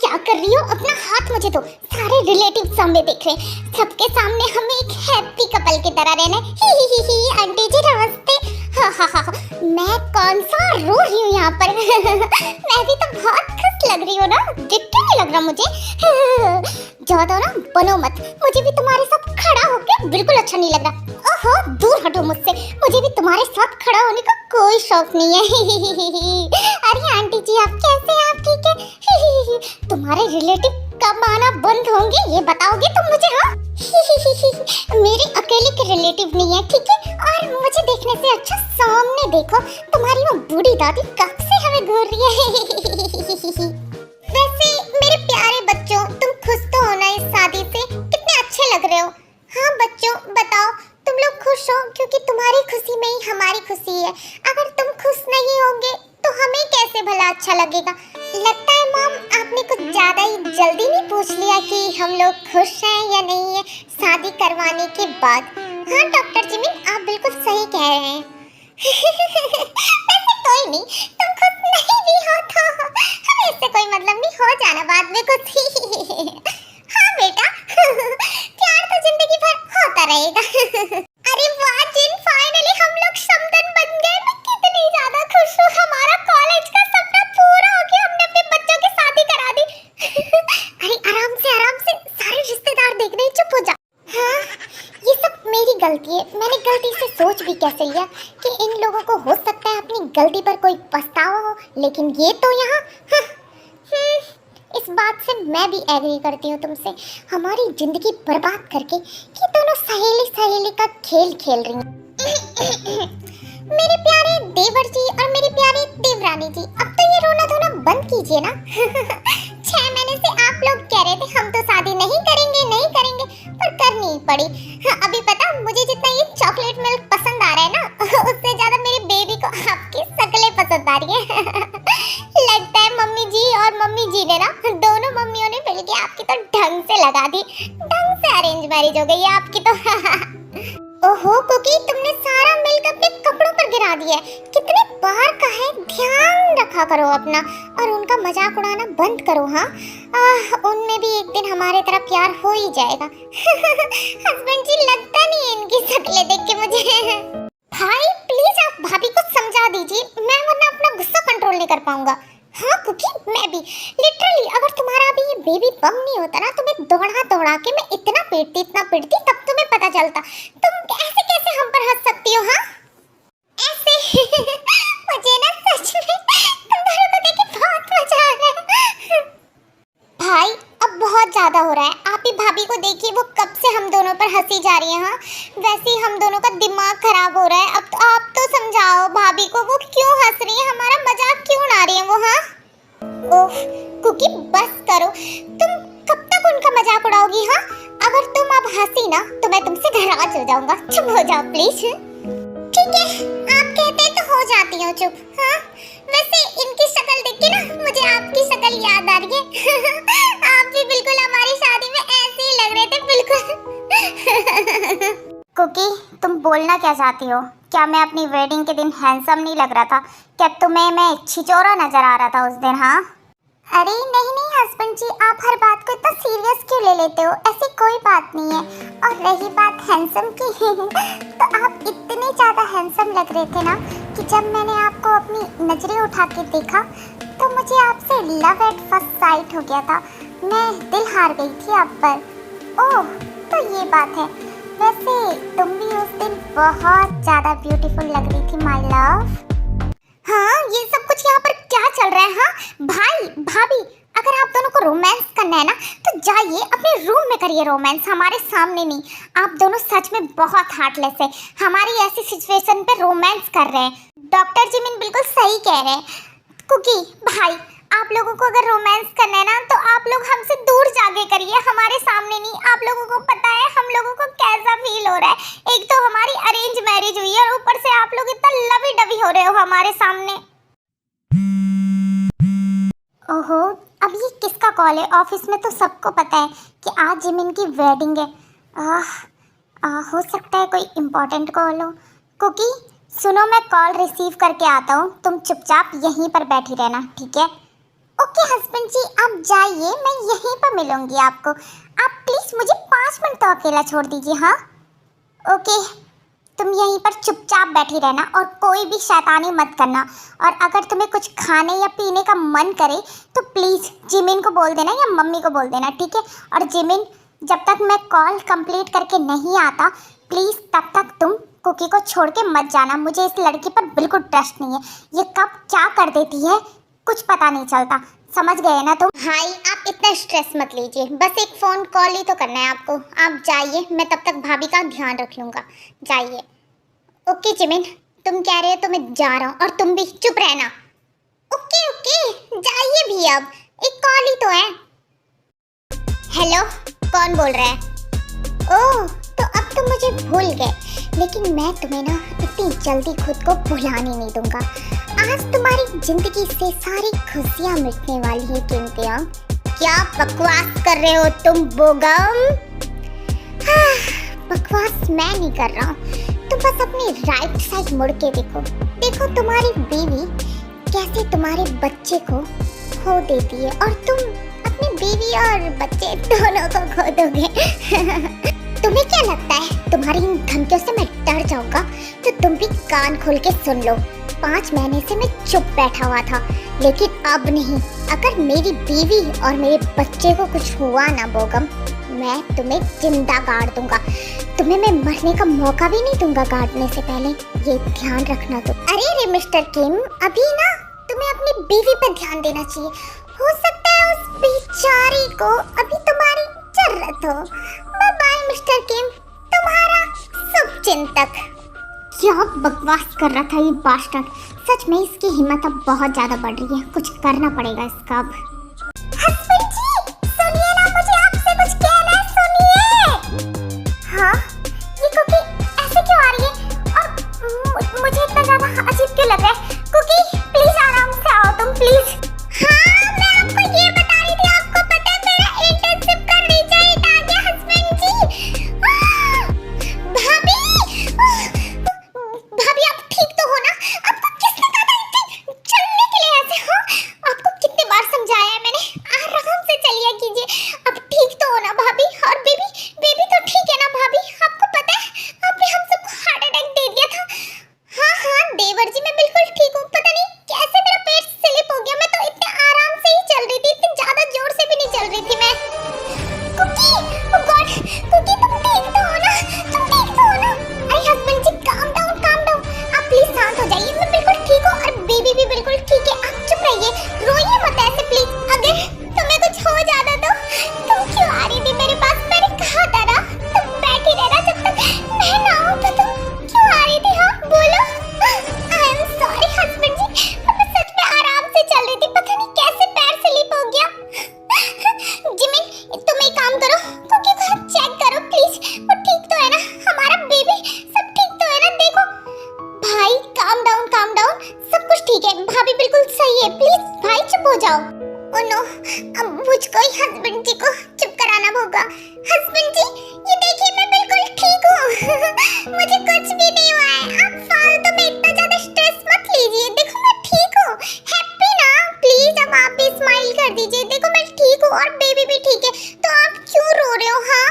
क्या कर रही हो? अपना हाथ मुझे दो। सारे रिलेटिव सामने देख रहे हैं, सबके सामने हमें एक हैप्पी कपल की तरह रहना है। ही आंटी जी नमस्ते। हा मैं कौन सा रो रही हूँ यहाँ पर? मैं भी तो बहुत खुश लग रही हूँ ना, दिक्कत नहीं लग रहा मुझे। ज्यादा ना बनो मत, मुझे भी तुम्हारे साथ खड़ा होकर बिल्कुल अच्छा नहीं लग रहा। ओहो दूर हटो मुझसे, मुझे भी तुम्हारे साथ खड़ा होने का कोई शौक नहीं है। अरे आंटी जी आप कैसे हैं? आप ठीक है? तुम्हारे रिलेटिव कब आना बंद होंगे ये बताओगे तुम मुझे? हाँ मेरे अकेले के रिलेटिव नहीं है, ठीक है? और मुझे देखने से अच्छा सामने देखो, तुम्हारी वो बूढ़ी दादी कब से हमें घूर रही है। वैसे मेरे प्यारे बच्चों, तुम खुश तो हो ना इस शादी से? कितने अच्छे लग रहे हो। हाँ बच्चों बताओ, तुम लोग खुश हो? क्योंकि तुम्हारी खुशी में ही हमारी खुशी है। अगर तुम खुश नहीं होंगे तो हमें कैसे भला अच्छा लगेगा। लगता है मॉम आपने कुछ ज्यादा ही जल्दी नहीं पूछ लिया कि हम लोग खुश हैं या नहीं है शादी करवाने के बाद। हाँ डॉक्टर जिमिन आप बिल्कुल सही कह रहे हैं। वैसे कोई नहीं, तुम खुश नहीं भी हो तो हमें इससे कोई मतलब नहीं, हो जाना बाद में कुछ ही। हाँ बेटा प्यार तो जिंदगी भर होता रहेगा। अरे वाह जिन, फाइनली हम लोग समदन बन गए। मैं कितनी ज्यादा खुश हूँ, हमारा कॉलेज का सपना पूरा हो गया, हमने अपने बच्चों की शादी करा दी। अरे आराम से सारे रिश्तेदार देख रहे हैं, चुप हो जा। हाँ ये सब मेरी गलती है, मैंने गलती से सोच भी कैसे लिया कि इन लोगों को हो सकता है अपनी गलती पर कोई पछतावा हो, लेकिन ये तो यहाँ इस बात से मैं भी एग्री करती हूँ तुमसे। हमारी जिंदगी बर्बाद करके ये दोनों सहेली का खेल खेल रही हैं। मेरे प्यारे देवर जी और मेरी प्यारी देवरानी जी, अब तो ये रोना धोना बंद कीजिए ना। 6 महीने से आप लोग कह रहे थे हम तो शादी नहीं करेंगे, पर करनी ही पड़ी। हाँ, अभी पता मुझे जितना ये चॉकलेट मिल्क पसंद आ रहा है ना, उससे ज्यादा मेरी बेबी को आपकी शक्लें पसंद आ रही है। लगता है मम्मी जी और मम्मी जी ने ना, दोनों मम्मियों ने मिलके आपकी तो ढंग से लगा दी, ढंग से अरेंज मैरिज हो गई है आपकी तो। ओहो कुकी, तुमने सारा मिल्क अपने कपड़ों पर गिरा दिया है। कितने बार कहा है ध्यान रखा करो अपना, और उनका मजाक उड़ाना बंद करो। हाँ उनमें भी एक दिन हमारे तरह प्यार हो ही जाएगा। हस्बैंड जी लगता नहीं इनकी शक्लें देख के मुझे। भाई प्लीज आप भाभी को समझा दीजिए, मैं वरना अपना गुस्सा कंट्रोल नहीं कर पाऊंगा। हाँ कुकी मैं भी लिटरली, अगर तुम्हारा भी ये बेबी बम नहीं होता ना, तुम्हें दौड़ा के मैं इतना पीटती तब तुम्हें पता चलता। तुम ऐसे कैसे हम पर हंस सकती हो? हाँ ऐसे मुझे ना सच में तुम दोनों को देख के बहुत मजा आ रहा है। भाई अब बहुत ज्यादा हो रहा है, आप ही भाभी को देखिए, वो कब से हम दोनों पर हंसी जा रही है। हाँ वैसे ही हम दोनों का दिमाग खराब हो रहा है। अब तो आप तो समझाओ भाभी को, वो क्यों हंस रही है, हमारा मजाक क्यों उड़ा रही है वो? हाँ ओह कुकी बस करो, तुम कब तक उनका मजाक उड़ाओगी? हाँ अगर तुम अब हंसी ना तो मैं तुमसे नाराज हो जाऊंगा, चुप हो जाओ प्लीज। ठीक है आप कहते हैं तो हो जाती हूँ चुप। हाँ वैसे इनकी शक्ल देख के ना मुझे आपकी शक्ल याद आ रही है। आप भी बिल्कुल हमारी शादी में ऐसे ही लग रहे थे बिल्कुल। कुकी तुम बोलना क्या चाहती हो? क्या मैं अपनी वेडिंग के दिन हैंडसम नहीं लग रहा था? क्या तुम्हें मैं छिचोरा नजर आ रहा था उस दिन? हाँ अरे नहीं हस्बैंड जी, आप हर बात को इतना सीरियस क्यों ले लेते हो? ऐसी कोई बात नहीं है। और रही बात हैंडसम की, तो आप इतने ज़्यादा हैंडसम लग रहे थे ना कि जब मैंने आपको अपनी नजरें उठा के देखा तो मुझे आपसे लव एट फर्स्ट साइट हो गया था। मैं दिल हार गई थी आप पर। ओह तो ये बात है। वैसे तुम भी उस दिन बहुत ज़्यादा ब्यूटीफुल लग रही थी माय लव। हाँ ये सब कुछ यहाँ पर क्या चल रहा है? हाँ भाई भाभी, अगर आप दोनों को रोमांस करना है ना तो जाइए अपने रूम में करिए रोमांस, हमारे सामने नहीं। आप दोनों सच में बहुत हार्टलेस है, हमारी ऐसी सिचुएशन पे रोमांस कर रहे हैं। डॉक्टर जिमिन बिल्कुल सही कह रहे हैं। कुकी भाई आप लोगों को अगर रोमांस करना है ना तो आप लोग हमसे दूर जाके करिए, हमारे सामने नहीं। आप लोगों को पता है हम लोगों को कैसा फील हो रहा है। एक तो हमारी अरेंज मैरिज हुई है और ऊपर से आप लोग इतना लवी डवी हो रहे हो हमारे सामने। ओहो अब ये किसका कॉल है? ऑफिस में तो सबको पता है कि आज जिमिन की वेडिंग है। हो सकता है कोई इम्पोर्टेंट कॉल हो। कुकी सुनो मैं कॉल रिसीव करके आता हूँ, तुम चुपचाप यहीं पर बैठी रहना ठीक है? ओके हस्बैंड जी, आप जाइए, मैं यहीं पर मिलूंगी आपको। आप प्लीज मुझे 5 मिनट तो अकेला छोड़ दीजिए। हाँ ओके, तुम यहीं पर चुपचाप बैठी रहना और कोई भी शैतानी मत करना। और अगर तुम्हें कुछ खाने या पीने का मन करे तो प्लीज़ जिमिन को बोल देना या मम्मी को बोल देना, ठीक है? और जिमिन, जब तक मैं कॉल कंप्लीट करके नहीं आता प्लीज़ तब तक तुम कुकी को छोड़ के मत जाना। मुझे इस लड़की पर बिल्कुल ट्रस्ट नहीं है, ये कब क्या कर देती है कुछ पता नहीं चलता। समझ गए ना तुम? भाई आप इतना स्ट्रेस मत लीजिए, बस एक फ़ोन कॉल ही तो करना है आपको। आप जाइए, मैं तब तक भाभी का ध्यान रख लूँगा। जाइए। ओके जिमिन, तुम कह रहे हो तो मैं जा रहा हूँ और तुम भी चुप रहना। ओके ओके, जाइए भी, अब एक कॉल ही तो है। हेलो, कौन बोल रहा है? ओह, तो अब तुम मुझे भूल गए, लेकिन मैं तुम्हें ना इतनी जल्दी खुद को भुलाने नहीं दूंगा। आज तुम्हारी जिंदगी से सारी खुशियाँ मिटने वाली है कीमतियाँ। क्या बकवास कर रहे हो तुम बोगम? हाँ, बकवास मैं नहीं कर रहा हूँ, तुम बस अपनी राइट साइड मुड़ के देखो। देखो तुम्हारी बीवी कैसे तुम्हारे बच्चे को खो देती है और तुम अपनी बीवी और बच्चे दोनों को खो दोगे। तुम्हें क्या लगता है तुम्हारी इन धमकियों से मैं डर जाऊंगा? तो तुम भी कान खोल के सुन लो। 5 महीने से मैं चुप बैठा हुआ था, लेकिन अब नहीं। अगर मेरी बीवी और मेरे बच्चे को कुछ हुआ ना बोगम, मैं तुम्हें जिंदा गाड़ दूंगा। तुम्हें मैं मरने का मौका भी नहीं दूंगा गाड़ने से पहले, ये ध्यान रखना तुम। अरे रे मिस्टर किम, अभी ना तुम्हें अपनी बीवी पर ध्यान देना चाहिए। हो सकता है उस बेचारी को अभी तुम्हारी जरूरत हो। बाय बाय मिस्टर किम, तुम्हारा शुभ चिंतक। क्या बकवास कर रहा था ये बास्टर्ड। सच में इसकी हिम्मत अब बहुत ज्यादा बढ़ रही है, कुछ करना पड़ेगा इसका अब। हस्बैंड जी, सुनिए ना, मुझे आपसे कुछ कहना है, सुनिए। हाँ, ये कुकी ऐसे क्यों आ रही है और मुझे इतना ज्यादा अजीब क्यों लग रहा है? कुकी प्लीज आराम से आओ तुम, प्लीज। हाँ, मैं आपको ये बता रही थी, आपको पता है मेरा इंटर्नशिप का रिजल्ट आ गया हस्बैंड जी। भाभी, भाभी आप ठीक तो हो ना? आपको किसने कहा था इतनी चलने के लिए ऐसे? हाँ, आपको कितने बार समझाया है मैंने, आराम से चलिए कीजिए। अब ठीक तो हो ना भाभी? और बेबी, बेबी तो ठीक है ना भाभी? आपको पता है आपने हम सबको हार्ट अटैक दे दिया था। हाँ हाँ देवर जी, मैं बिल्कुल ठीक हूँ। पता नहीं कैसे मेरा पेट स्लिप हो गया, मैं तो इतने आराम से ही चल रही थी, इतनी ज्यादा जोर से भी नहीं चल रही थी मैं। कुकी, ओह गॉड, कुकी तुम ठीक तो हो ना? तुम ठीक तो हो ना? अरे हस्बैंड जी काम डाउन, काम डाउन, आप प्लीज शांत हो जाइए। मैं बिल्कुल ठीक हूँ और बेबी भी बिल्कुल ठीक है, आप चुप रहिए, रोइए मत ऐसे प्लीज। अगर तुम्हें कुछ हो जाता तो तुम क्यों आ रही थी मेरे पास? मैंने कहा था ना तुम बैठी रहना जब तक मैं ना आऊं, तो तुम क्यों आ रही थी? हाँ बोलो। आई एम सॉरी हस्बैंड जी, मैं सच में आराम से चल रही थी, पता नहीं कैसे पैर स्लिप हो गया। जिमिन तुम एक काम करो, कुकी को चेक करो प्लीज, वो ठीक तो है ना? हमारा बेबी सब ठीक तो है ना? देखो भाई, काम डाउन, सब कुछ ठीक है, भाभी बिल्कुल सही है, प्लीज भाई चुप हो जाओ। ओह नो, अब मुझको ही हस्बैंड जी को चुप कराना होगा। हस्बैंड जी ये देखिए, मैं बिल्कुल ठीक हूँ। मुझे कुछ भी नहीं हुआ है, आप फालतू में इतना ज्यादा स्ट्रेस मत लीजिए। देखो मैं ठीक हूँ, हैप्पी ना? प्लीज अब आप भी स्माइल कर दीजिए। देखो मैं ठीक हूँ और बेबी भी ठीक है, तो आप क्यों रो रहे हो? हाँ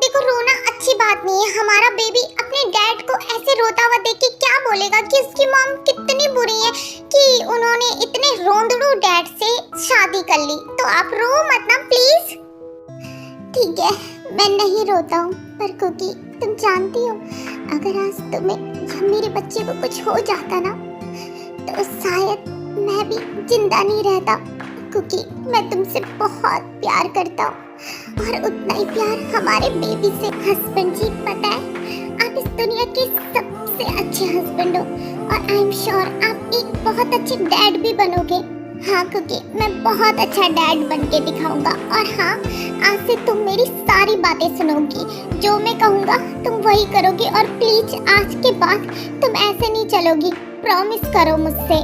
देखो, रोना अच्छी बात नहीं है। हमारा बेबी अपने डैड को ऐसे रोता हुआ देख के क्या बोलेगा कि उसकी मॉम कितनी बुरी है कि उन्होंने इतने रोंदड़ू डैड से शादी कर ली। तो आप रो मत ना प्लीज। ठीक है, मैं नहीं रोता हूँ, पर कुकी तुम जानती हो, अगर आज तुम्हें मेरे बच्चे को कुछ हो जाता ना, तो शायद मैं भी जिंदा नहीं रहता। क्योंकि मैं तुमसे बहुत प्यार करता हूँ और उतना ही प्यार हमारे बेबी से। हस्बैंड जी पता है, आप इस दुनिया के सबसे अच्छे हस्बैंड हो और आई एम श्योर आप एक बहुत अच्छे डैड भी बनोगे। हाँ, क्योंकि मैं बहुत अच्छा डैड बन के दिखाऊंगा। और हाँ, आज से तुम मेरी सारी बातें सुनोगी, जो मैं कहूँगा तुम वही करोगी। और प्लीज आज के बाद तुम ऐसे नहीं चलोगी, प्रॉमिस करो मुझसे।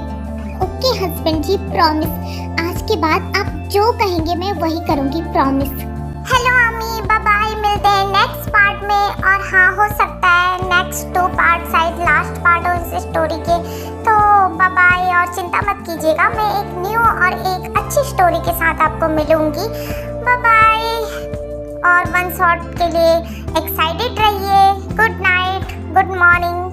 ओके हस्बैंड जी, प्रॉमिस। आज के बाद आप जो कहेंगे मैं वही करूँगी, प्रॉमिस। हेलो अम्मी, बाय बाय, मिलते हैं नेक्स्ट पार्ट में। और हाँ, हो सकता है नेक्स्ट 2 पार्ट शायद लास्ट पार्ट हो इस स्टोरी के, तो बाय बाय, और चिंता मत कीजिएगा, मैं एक न्यू और एक अच्छी स्टोरी के साथ आपको मिलूंगी। बाय बाय, और वन शॉट के लिए एक्साइटेड रहिए। Good night, good morning.